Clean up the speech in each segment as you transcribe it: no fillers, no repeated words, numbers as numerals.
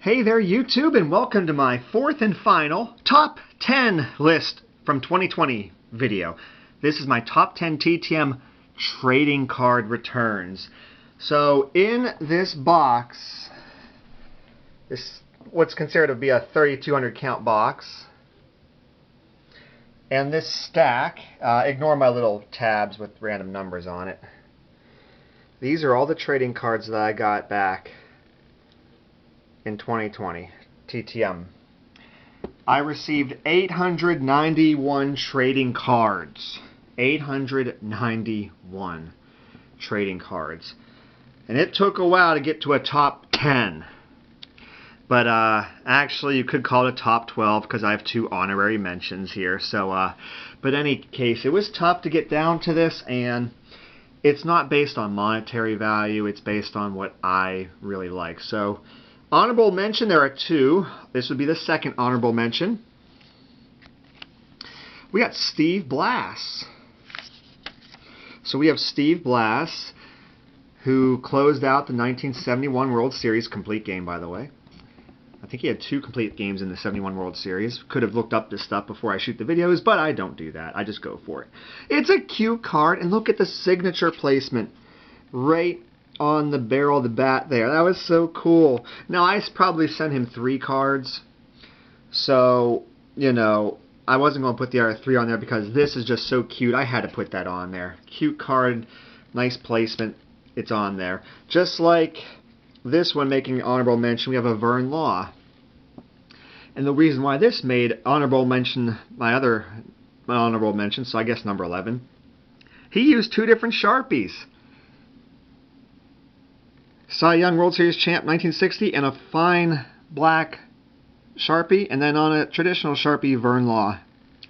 Hey there YouTube, and welcome to my fourth and final top 10 list from 2020 video. This is my top 10 TTM trading card returns. So in this box, this what's considered to be a 3,200 count box, and this stack, ignore my little tabs with random numbers on it. These are all the trading cards that I got back in 2020 TTM. I received 891 trading cards. 891 trading cards. And it took a while to get to a top 10. But actually you could call it a top 12 because I have two honorary mentions here. So but in any case, it was tough to get down to this, and it's not based on monetary value, it's based on what I really like. So honorable mention, there are two. This would be the second honorable mention. We got Steve Blass. So we have Steve Blass, who closed out the 1971 World Series, complete game by the way. I think he had two complete games in the 71 World Series. Could have looked up this stuff before I shoot the videos, but I don't do that. I just go for it. It's a cute card, and look at the signature placement right on the barrel of the bat there. That was so cool. Now, I probably sent him 3 cards, so, you know, I wasn't going to put the other 3 on there because this is just so cute. I had to put that on there. Cute card, nice placement, it's on there. Just like this one making an honorable mention, we have a Vern Law. And the reason why this made honorable mention, my honorable mention, so I guess number 11, he used 2 different Sharpies. Cy Young World Series champ 1960 and a fine black Sharpie, and then on a traditional Sharpie, Vern Law.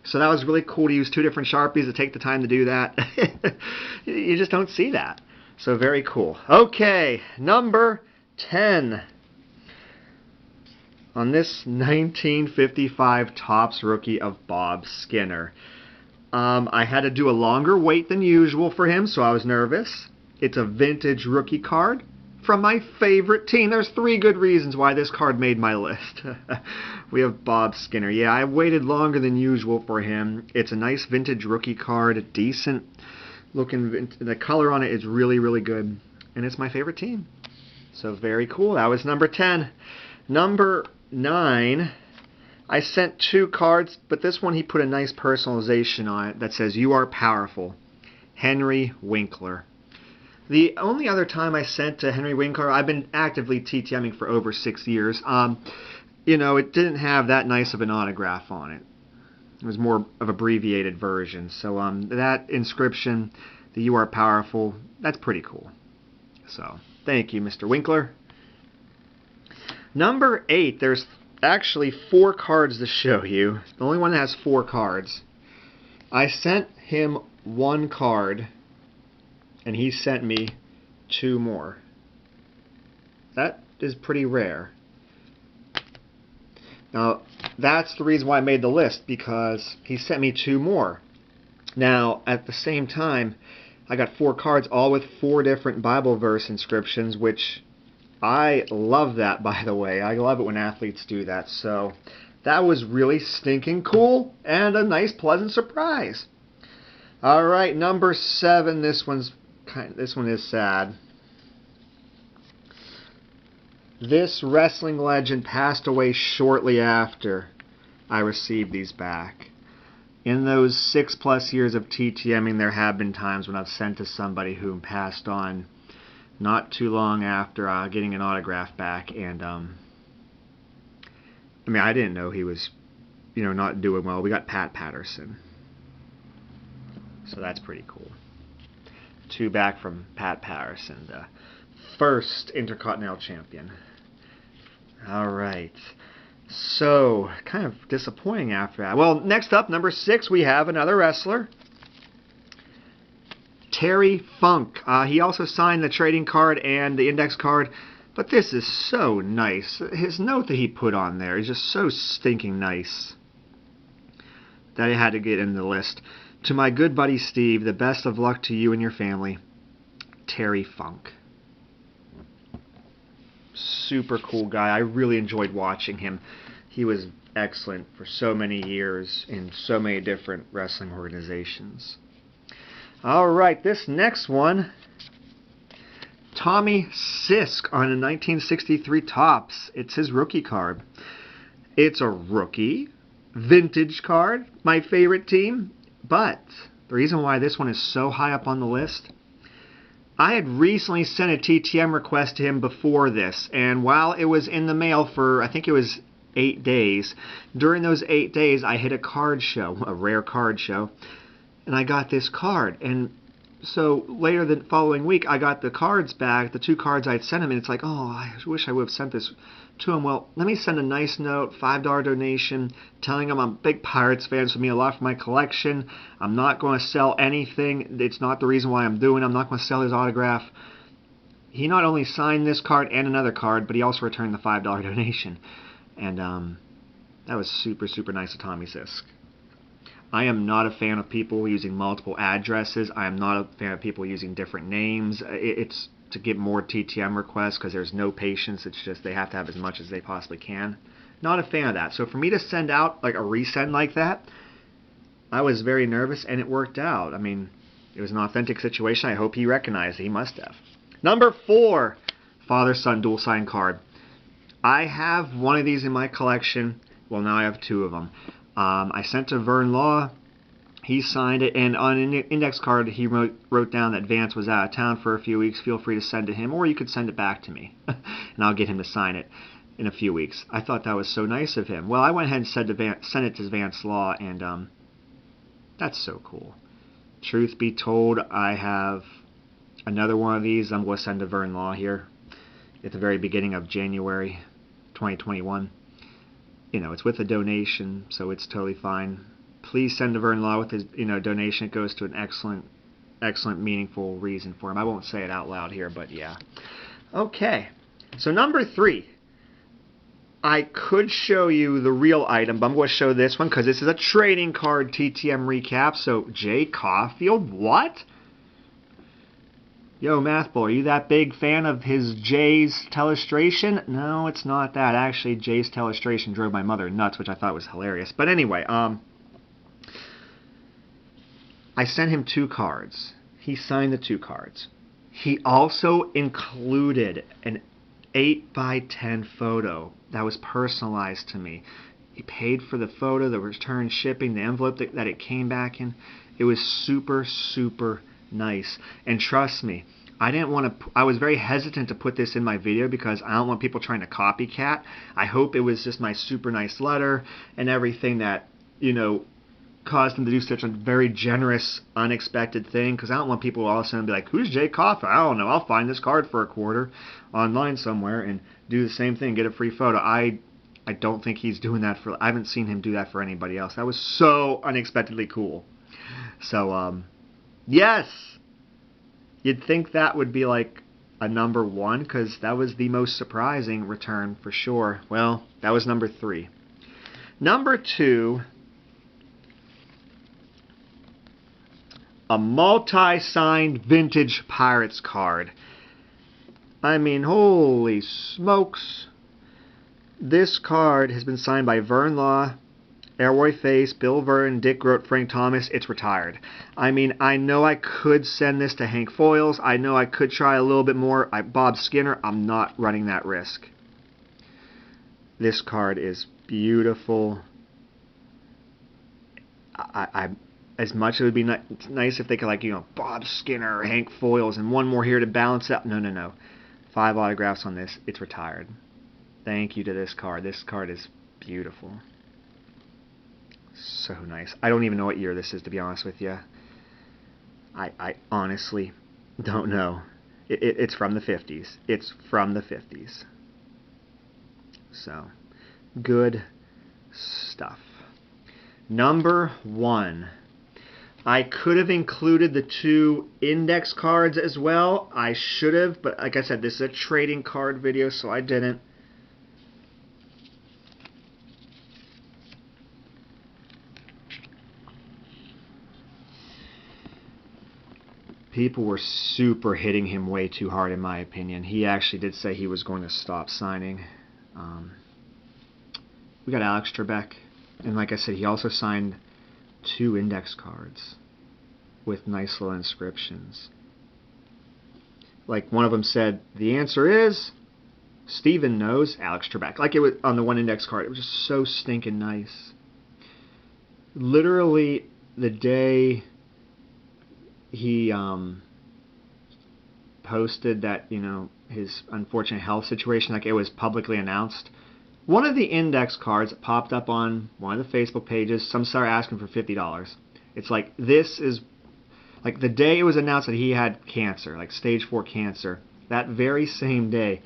So that was really cool to use 2 different Sharpies, to take the time to do that. You just don't see that. So very cool. Okay, number 10. On this 1955 Topps rookie of Bob Skinner. I had to do a longer wait than usual for him, so I was nervous. It's a vintage rookie card from my favorite team. There's 3 good reasons why this card made my list. We have Bob Skinner. Yeah, I waited longer than usual for him. It's a nice vintage rookie card, a decent looking, the color on it is really, really good, and it's my favorite team. So very cool. That was number 10. Number 9, I sent 2 cards, but this one he put a nice personalization on it that says, "You are powerful." Henry Winkler. The only other time I sent to Henry Winkler, I've been actively TTMing for over 6 years. You know, it didn't have that nice of an autograph on it. It was more of an abbreviated version. So that inscription, the "You are powerful," that's pretty cool. So thank you, Mr. Winkler. Number 8, there's actually 4 cards to show you. The only one that has 4 cards. I sent him 1 card, and he sent me 2 more. That is pretty rare. Now, that's the reason why I made the list, because he sent me 2 more. Now, at the same time, I got 4 cards, all with 4 different Bible verse inscriptions, which I love that, by the way. I love it when athletes do that. So that was really stinking cool and a nice, pleasant surprise. All right, number 7. This one is sad. This wrestling legend passed away shortly after I received these back. In those 6+ years of TTMing, there have been times when I've sent to somebody who passed on not too long after getting an autograph back, and I mean, I didn't know he was, you know, not doing well. We got Pat Patterson, so that's pretty cool. 2 back from Pat Patterson, the first Intercontinental Champion. All right. So, kind of disappointing after that. Well, next up, number 6, we have another wrestler. Terry Funk. He also signed the trading card and the index card, but this is so nice. His note that he put on there is just so stinking nice that I had to get in the list. "To my good buddy Steve, the best of luck to you and your family, Terry Funk." super cool guy. I really enjoyed watching him. He was excellent for so many years in so many different wrestling organizations. Alright, this next one, Tommy Sisk on a 1963 Topps. It's his rookie card. It's a rookie, vintage card, my favorite team, but the reason why this one is so high up on the list, I had recently sent a TTM request to him before this, and while it was in the mail for, I think it was 8 days, during those 8 days I hit a card show, a rare card show, and I got this card. And so later the following week I got the cards back, the 2 cards I'd sent him, and it's like, oh, I wish I would have sent this to him. Well, let me send a nice note, $5 donation, telling him I'm a big Pirates fan, so it means a lot for my collection. I'm not going to sell anything. It's not the reason why I'm doing it. I'm not going to sell his autograph. He not only signed this card and another card, but he also returned the $5 donation. And that was super, super nice of Tommy Sisk. I am not a fan of people using multiple addresses. I am not a fan of people using different names. It's to get more TTM requests because there's no patience. It's just they have to have as much as they possibly can. Not a fan of that. So for me to send out like a resend like that, I was very nervous, and it worked out. I mean, it was an authentic situation. I hope he recognized it. He must have. Number 4, father-son dual sign card. I have one of these in my collection. Well, now I have 2 of them. I sent to Vern Law. He signed it, and on an index card he wrote down that Vance was out of town for a few weeks. Feel free to send to him, or you could send it back to me, and I'll get him to sign it in a few weeks. I thought that was so nice of him. Well, I went ahead and sent it to Vance Law, and that's so cool. Truth be told, I have another one of these I'm going to send to Vern Law here at the very beginning of January 2021. You know, it's with a donation, so it's totally fine. Please send to Vern Law with his, donation. It goes to an excellent, meaningful reason for him. I won't say it out loud here, but yeah. Okay, so number 3. I could show you the real item, but I'm going to show this one because this is a trading card TTM recap. So, Jay Caulfield, what? Yo, Mathball, are you that big fan of his Jay's Telestration? No, it's not that. Actually, Jay's Telestration drove my mother nuts, which I thought was hilarious. But anyway, I sent him 2 cards. He signed the 2 cards. He also included an 8x10 photo that was personalized to me. He paid for the photo, the return shipping, the envelope that it came back in. It was super, super nice. And trust me, I was very hesitant to put this in my video because I don't want people trying to copycat. I hope it was just my super nice letter and everything that, caused him to do such a very generous, unexpected thing, because I don't want people all of a sudden to be like, who's Jay Caulfield? I don't know. I'll find this card for $25 online somewhere and do the same thing, get a free photo. I don't think he's doing that I haven't seen him do that for anybody else. That was so unexpectedly cool. So, yes, you'd think that would be like a number 1 because that was the most surprising return for sure. Well, that was number 3. Number 2, a multi-signed vintage Pirates card. I mean, holy smokes. This card has been signed by Vern Law, Elroy Face, Bill Vern, Dick Groat, Frank Thomas. It's retired. I mean, I know I could send this to Hank Foils. I know I could try a little bit more. Bob Skinner, I'm not running that risk. This card is beautiful. As much as it would be nice if they could, Bob Skinner, Hank Foils, and one more here to balance out. No. 5 autographs on this. It's retired. Thank you to this card. This card is beautiful. So nice. I don't even know what year this is, to be honest with you. I honestly don't know. It's from the 50s. It's from the 50s. So, good stuff. Number 1. I could have included the 2 index cards as well. I should have, but like I said, this is a trading card video, so I didn't. people were super hitting him way too hard, in my opinion. He actually did say he was going to stop signing. We got Alex Trebek, and like I said, he also signed 2 index cards with nice little inscriptions. Like one of them said, the answer is Steven knows Alex Trebek. Like it was on the one index card. It was just so stinking nice. Literally the day he posted that, you know, his unfortunate health situation, like it was publicly announced, one of the index cards popped up on one of the Facebook pages. Some started asking for $50. It's like, this is like the day it was announced that he had cancer, like stage 4 cancer. That very same day,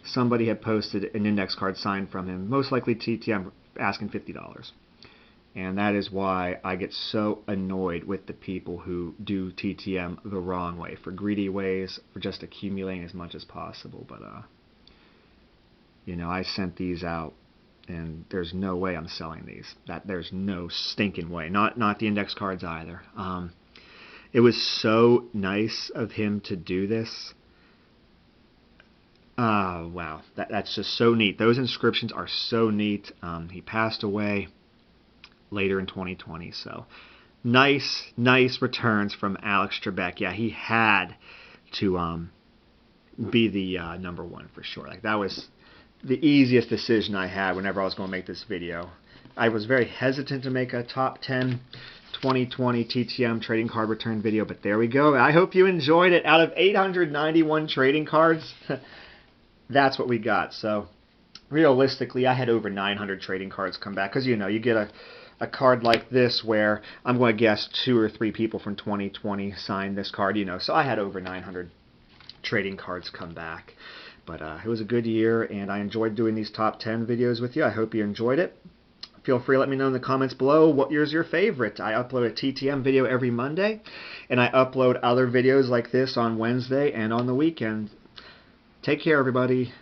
somebody had posted an index card signed from him, most likely TTM, asking $50. And that is why I get so annoyed with the people who do TTM the wrong way, for greedy ways, for just accumulating as much as possible. But, you know, I sent these out, and there's no way I'm selling these. There's no stinking way. Not the index cards either. It was so nice of him to do this. Wow. That's just so neat. Those inscriptions are so neat. He passed away later in 2020. So nice returns from Alex Trebek. Yeah, he had to be the number 1 for sure. Like that was the easiest decision I had whenever I was going to make this video. I was very hesitant to make a top 10 2020 TTM trading card return video, but there we go. I hope you enjoyed it. Out of 891 trading cards, that's what we got. So realistically, I had over 900 trading cards come back, because you know, you get a card like this where I'm going to guess 2 or 3 people from 2020 signed this card, you know, so I had over 900 trading cards come back. But it was a good year, and I enjoyed doing these top 10 videos with you. I hope you enjoyed it. Feel free to let me know in the comments below what yours your favorite. I upload a TTM video every Monday, and I upload other videos like this on Wednesday and on the weekend. Take care, everybody.